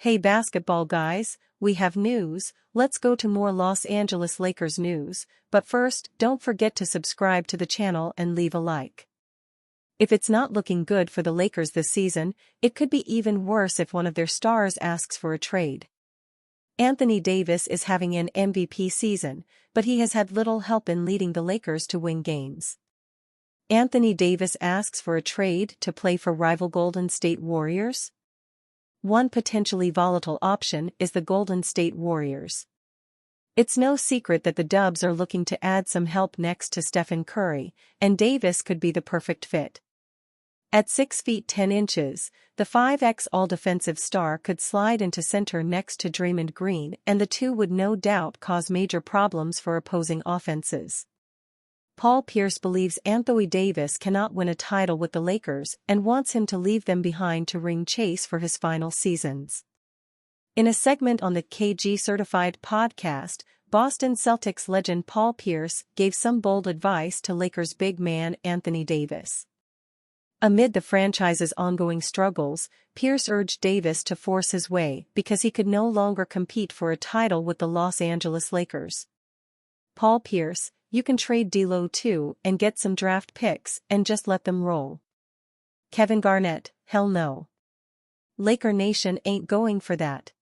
Hey basketball guys, we have news. Let's go to more Los Angeles Lakers news, but first, don't forget to subscribe to the channel and leave a like. If it's not looking good for the Lakers this season, it could be even worse if one of their stars asks for a trade. Anthony Davis is having an MVP season, but he has had little help in leading the Lakers to win games. Anthony Davis asks for a trade to play for rival Golden State Warriors? One potentially volatile option is the Golden State Warriors. It's no secret that the Dubs are looking to add some help next to Stephen Curry, and Davis could be the perfect fit. At 6 feet 10 inches, the 5x all-defensive star could slide into center next to Draymond Green, and the two would no doubt cause major problems for opposing offenses. Paul Pierce believes Anthony Davis cannot win a title with the Lakers and wants him to leave them behind to ring chase for his final seasons. In a segment on the KG Certified podcast, Boston Celtics legend Paul Pierce gave some bold advice to Lakers big man Anthony Davis. Amid the franchise's ongoing struggles, Pierce urged Davis to force his way because he could no longer compete for a title with the Los Angeles Lakers. Paul Pierce, you can trade D'Lo too and get some draft picks and just let them roll. Kevin Garnett, hell no. Laker Nation ain't going for that.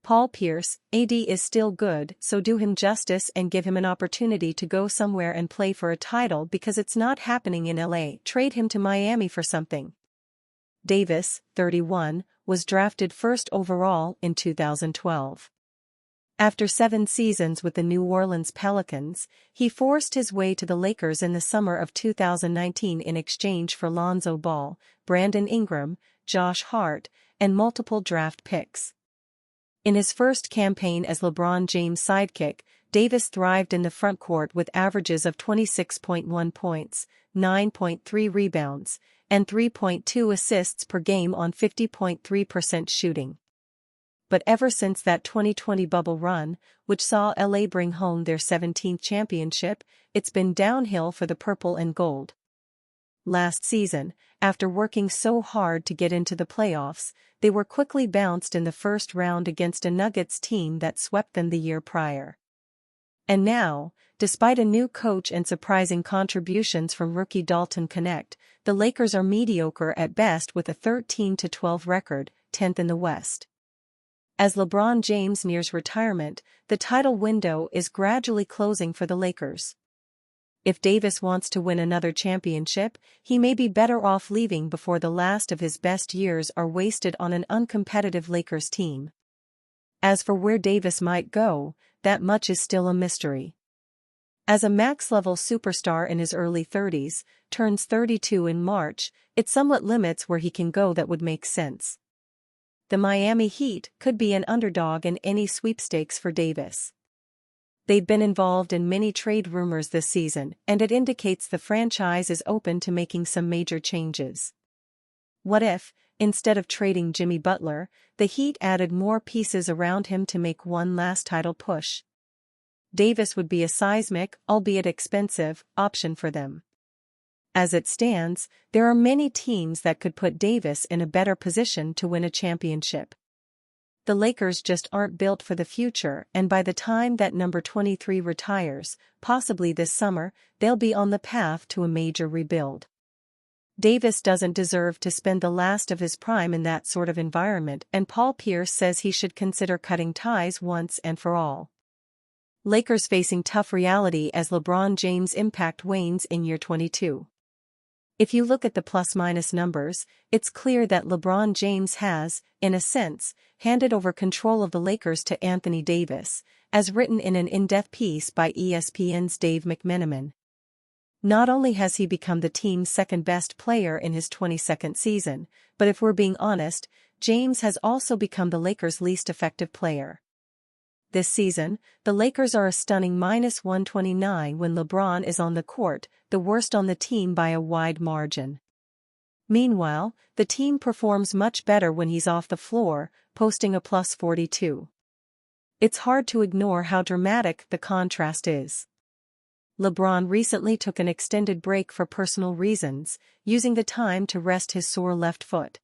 Paul Pierce, AD is still good, so do him justice and give him an opportunity to go somewhere and play for a title because it's not happening in LA. Trade him to Miami for something. Davis, 31, was drafted first overall in 2012. After 7 seasons with the New Orleans Pelicans, he forced his way to the Lakers in the summer of 2019 in exchange for Lonzo Ball, Brandon Ingram, Josh Hart, and multiple draft picks. In his first campaign as LeBron James' sidekick, Davis thrived in the frontcourt with averages of 26.1 points, 9.3 rebounds, and 3.2 assists per game on 50.3% shooting. But ever since that 2020 bubble run, which saw LA bring home their 17th championship, it's been downhill for the purple and gold. Last season, after working so hard to get into the playoffs, they were quickly bounced in the first round against a Nuggets team that swept them the year prior. And now, despite a new coach and surprising contributions from rookie Dalton Knecht, the Lakers are mediocre at best with a 13-12 record, 10th in the West. As LeBron James nears retirement, the title window is gradually closing for the Lakers. If Davis wants to win another championship, he may be better off leaving before the last of his best years are wasted on an uncompetitive Lakers team. As for where Davis might go, that much is still a mystery. As a max-level superstar in his early 30s, turns 32 in March, it somewhat limits where he can go that would make sense. The Miami Heat could be an underdog in any sweepstakes for Davis. They've been involved in many trade rumors this season, and it indicates the franchise is open to making some major changes. What if, instead of trading Jimmy Butler, the Heat added more pieces around him to make one last title push? Davis would be a seismic, albeit expensive, option for them. As it stands, there are many teams that could put Davis in a better position to win a championship. The Lakers just aren't built for the future, and by the time that number 23 retires, possibly this summer, they'll be on the path to a major rebuild. Davis doesn't deserve to spend the last of his prime in that sort of environment, and Paul Pierce says he should consider cutting ties once and for all. Lakers facing tough reality as LeBron James' impact wanes in year 22. If you look at the plus-minus numbers, it's clear that LeBron James has, in a sense, handed over control of the Lakers to Anthony Davis, as written in an in-depth piece by ESPN's Dave McMenamin. Not only has he become the team's second-best player in his 22nd season, but if we're being honest, James has also become the Lakers' least effective player. This season, the Lakers are a stunning -129 when LeBron is on the court, the worst on the team by a wide margin. Meanwhile, the team performs much better when he's off the floor, posting a +42. It's hard to ignore how dramatic the contrast is. LeBron recently took an extended break for personal reasons, using the time to rest his sore left foot.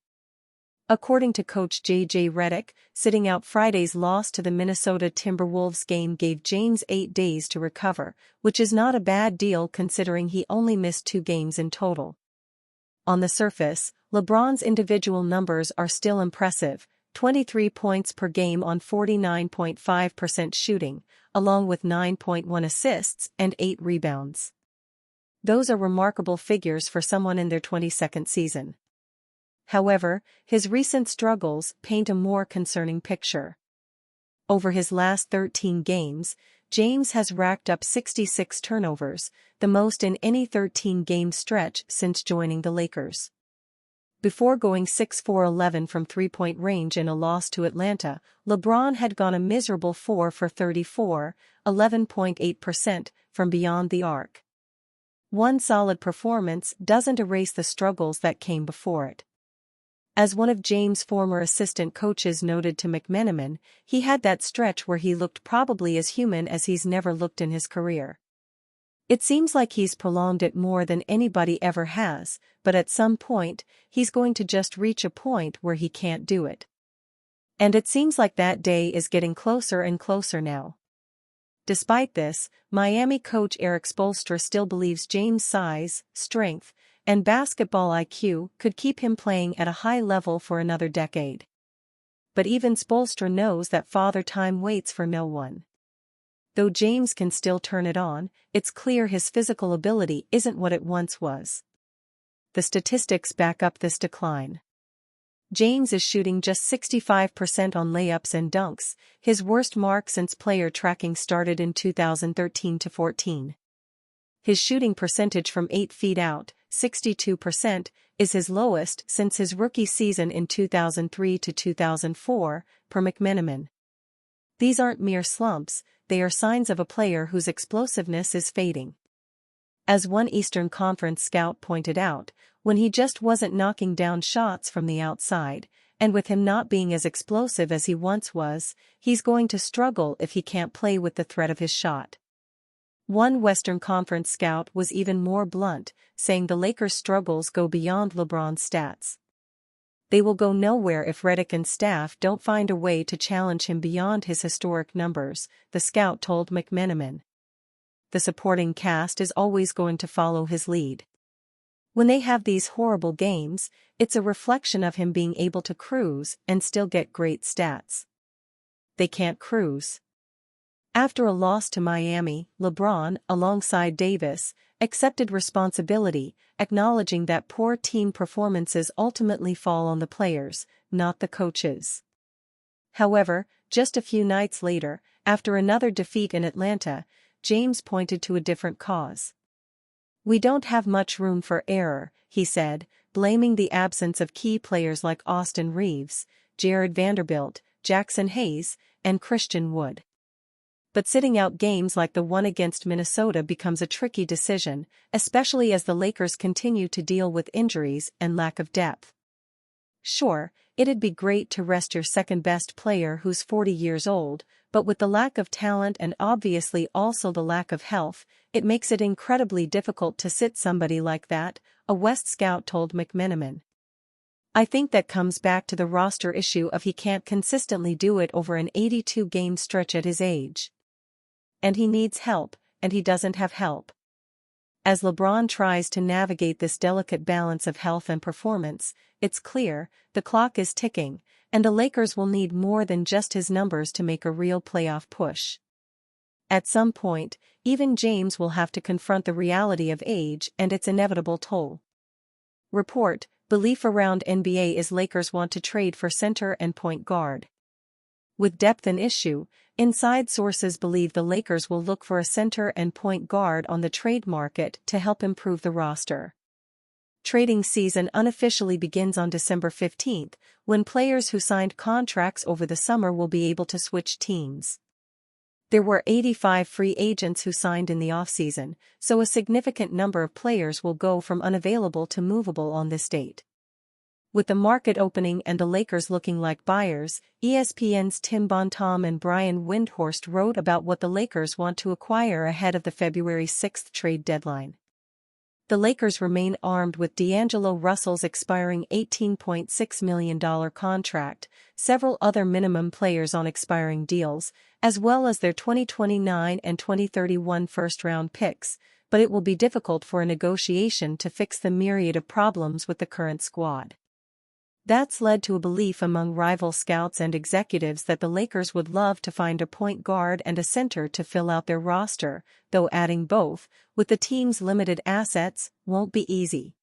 According to coach J.J. Redick, sitting out Friday's loss to the Minnesota Timberwolves game gave James 8 days to recover, which is not a bad deal considering he only missed 2 games in total. On the surface, LeBron's individual numbers are still impressive, 23 points per game on 49.5% shooting, along with 9.1 assists and 8 rebounds. Those are remarkable figures for someone in their 22nd season. However, his recent struggles paint a more concerning picture. Over his last 13 games, James has racked up 66 turnovers, the most in any 13-game stretch since joining the Lakers. Before going 6-for-11 from three-point range in a loss to Atlanta, LeBron had gone a miserable 4 for 34, 11.8% from beyond the arc. One solid performance doesn't erase the struggles that came before it. As one of James' former assistant coaches noted to McMenamin, he had that stretch where he looked probably as human as he's never looked in his career. It seems like he's prolonged it more than anybody ever has, but at some point, he's going to just reach a point where he can't do it. And it seems like that day is getting closer and closer now. Despite this, Miami coach Erik Spoelstra still believes James' size, strength, and basketball IQ could keep him playing at a high level for another decade. But even Spoelstra knows that Father Time waits for no one. Though James can still turn it on, it's clear his physical ability isn't what it once was. The statistics back up this decline. James is shooting just 65% on layups and dunks, his worst mark since player tracking started in 2013-14. His shooting percentage from 8 feet out, 62%, is his lowest since his rookie season in 2003-2004, per McMenamin. These aren't mere slumps, they are signs of a player whose explosiveness is fading. As one Eastern Conference scout pointed out, when he just wasn't knocking down shots from the outside, and with him not being as explosive as he once was, he's going to struggle if he can't play with the threat of his shot. One Western Conference scout was even more blunt, saying the Lakers' struggles go beyond LeBron's stats. They will go nowhere if Redick and staff don't find a way to challenge him beyond his historic numbers, the scout told McMenamin. The supporting cast is always going to follow his lead. When they have these horrible games, it's a reflection of him being able to cruise and still get great stats. They can't cruise. After a loss to Miami, LeBron, alongside Davis, accepted responsibility, acknowledging that poor team performances ultimately fall on the players, not the coaches. However, just a few nights later, after another defeat in Atlanta, James pointed to a different cause. "We don't have much room for error," he said, blaming the absence of key players like Austin Reeves, Jared Vanderbilt, Jackson Hayes, and Christian Wood. But sitting out games like the one against Minnesota becomes a tricky decision, especially as the Lakers continue to deal with injuries and lack of depth. Sure, it'd be great to rest your second-best player who's 40 years old, but with the lack of talent and obviously also the lack of health, it makes it incredibly difficult to sit somebody like that, a West scout told McMenamin. "I think that comes back to the roster issue of he can't consistently do it over an 82-game stretch at his age. And he needs help, and he doesn't have help." As LeBron tries to navigate this delicate balance of health and performance, it's clear, the clock is ticking, and the Lakers will need more than just his numbers to make a real playoff push. At some point, even James will have to confront the reality of age and its inevitable toll. Report: belief around NBA is Lakers want to trade for center and point guard. With depth an issue, inside sources believe the Lakers will look for a center and point guard on the trade market to help improve the roster. Trading season unofficially begins on December 15, when players who signed contracts over the summer will be able to switch teams. There were 85 free agents who signed in the offseason, so a significant number of players will go from unavailable to movable on this date. With the market opening and the Lakers looking like buyers, ESPN's Tim Bontemps and Brian Windhorst wrote about what the Lakers want to acquire ahead of the February 6 trade deadline. the Lakers remain armed with D'Angelo Russell's expiring $18.6 million contract, several other minimum players on expiring deals, as well as their 2029 and 2031 first-round picks, but it will be difficult for a negotiation to fix the myriad of problems with the current squad. That's led to a belief among rival scouts and executives that the Lakers would love to find a point guard and a center to fill out their roster, though adding both, with the team's limited assets, won't be easy.